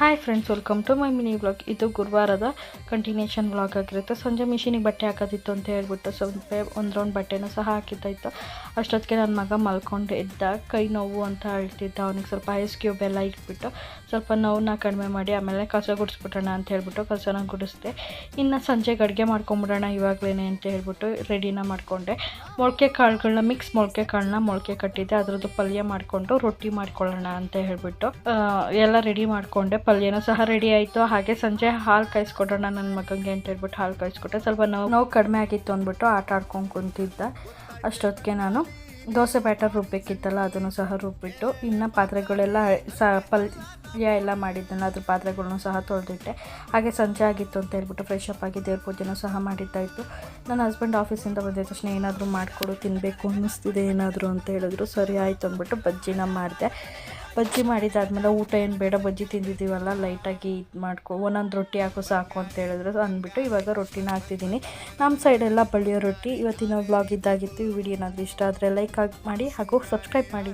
Hi friends, welcome to my mini vlog. ಇದು ಗುರುವಾರದ continuation vlog ಆಗಿರುತ್ತೆ. ಸಂಜೆ ಮಿಷಿನಿಗೆ ಬಟ್ಟೆ ಹಾಕೋದಿತ್ತು ಅಂತ ಹೇಳ್ಬಿಟ್ಟು ಸ್ವಲ್ಪ ಒಂದು ರೌಂಡ್ ಬಟ್ಟೆನೂ ಸಹ ಹಾಕಿದ್ದಾಯಿತು. ಅಷ್ಟೊತ್ತಿಗೆ ನನ್ನ ಮಗ ಮಲ್ಕೊಂಡು ಎದ್ದ, ಕೈ ನೋವು ಅಂತ ಹೇಳ್ತಿದ್ದ. ಅವನಿಗೆ ಸ್ವಲ್ಪ ಐಸ್ ಕ್ಯೂಬ್ ಎಲ್ಲ ಇಟ್ಬಿಟ್ಟು ಸ್ವಲ್ಪ ನೋವನ್ನ ಕಡಿಮೆ ಮಾಡಿ ಆಮೇಲೆ ಕಸ ಗುಡಿಸ್ಬಿಟ್ಟೋಣ ಅಂತ ಹೇಳ್ಬಿಟ್ಟು ಕಸನ ಗುಡಿಸ್ದೆ. ಇನ್ನು ಸಂಜೆಗೆ ಅಡುಗೆ ಮಾಡ್ಕೊಂಬಿಡೋಣ ಇವಾಗಲೇ ಅಂತ ಹೇಳ್ಬಿಟ್ಟು ರೆಡಿನ ಮಾಡಿಕೊಂಡೆ. ಮೊಳಕೆ ಕಾಳುಗಳನ್ನ ಮೊಳಕೆ ಕಾಳನ್ನ ಮೊಳಕೆ ಕಟ್ಟಿದ್ದೆ. ಅದರದ್ದು ಪಲ್ಯ ಮಾಡಿಕೊಂಡು ರೊಟ್ಟಿ ಮಾಡ್ಕೊಳ್ಳೋಣ ಅಂತ ಹೇಳ್ಬಿಟ್ಟು ಎಲ್ಲ ರೆಡಿ ಮಾಡಿಕೊಂಡೆ. ಪಲ್ಯನೂ ಸಹ ರೆಡಿ ಆಯಿತು. ಹಾಗೆ ಸಂಜೆ ಹಾಲು ಕಾಯಿಸ್ಕೊಡೋಣ ನನ್ನ ಮಗನಿಗೆ ಅಂತ ಹೇಳ್ಬಿಟ್ಟು ಹಾಲು ಕಾಯಿಸ್ಕೊಟ್ಟೆ. ಸ್ವಲ್ಪ ನೋವು ಕಡಿಮೆ ಆಗಿತ್ತು ಅಂದ್ಬಿಟ್ಟು ಆಟ ಆಡ್ಕೊಂಡು ಕುಂತಿದ್ದ. ಅಷ್ಟೊತ್ತಿಗೆ ನಾನು ದೋಸೆ ಬ್ಯಾಟರ್ ರುಬ್ಬೇಕಿತ್ತಲ್ಲ ಅದನ್ನು ಸಹ ರುಬ್ಬಿಟ್ಟು ಇನ್ನು ಪಾತ್ರೆಗಳೆಲ್ಲ ಪಲ್ಯ ಎಲ್ಲ ಮಾಡಿದ್ದಲ್ಲ ಅದ್ರ ಪಾತ್ರೆಗಳನ್ನೂ ಸಹ ತೊಳೆದಿಟ್ಟೆ. ಹಾಗೆ ಸಂಜೆ ಆಗಿತ್ತು ಅಂತ ಹೇಳ್ಬಿಟ್ಟು ಫ್ರೆಶ್ ಅಪ್ ಆಗಿ ದೇವ್ರ ಪೂಜೆನೂ ಸಹ ಮಾಡಿದ್ದಾಯಿತು. ನನ್ನ ಹಸ್ಬೆಂಡ್ ಆಫೀಸಿಂದ ಬಂದಿದ್ದ ತಕ್ಷಣ ಏನಾದರೂ ಮಾಡಿಕೊಡು, ತಿನ್ನಬೇಕು ಅನ್ನಿಸ್ತಿದೆ ಏನಾದರೂ ಅಂತ ಹೇಳಿದ್ರು. ಸರಿ ಆಯಿತು ಅಂದ್ಬಿಟ್ಟು ಬಜ್ಜಿನ ಮಾಡಿದೆ. ಬಜ್ಜಿ ಮಾಡಿದ್ದಾದ್ಮೇಲೆ ಊಟ ಏನು ಬೇಡ, ಬಜ್ಜಿ ತಿಂದಿದ್ದೀವಲ್ಲ ಲೈಟಾಗಿ ಇದು ಒಂದೊಂದು ರೊಟ್ಟಿ ಹಾಕು ಸಾಕು ಅಂತ ಹೇಳಿದ್ರು. ಅಂದ್ಬಿಟ್ಟು ಇವಾಗ ರೊಟ್ಟಿನ ಹಾಕ್ತಿದ್ದೀನಿ. ನಮ್ಮ ಸೈಡೆಲ್ಲ ಬಳ್ಳಿಯೋ ರೊಟ್ಟಿ. ಇವತ್ತಿನ ವ್ಲಾಗ್ ಇದ್ದಾಗಿತ್ತು. ಈ ವಿಡಿಯೋ ಏನಾದರೂ ಇಷ್ಟ ಆದರೆ ಲೈಕ್ ಮಾಡಿ ಹಾಗೂ ಸಬ್ಸ್ಕ್ರೈಬ್ ಮಾಡಿ.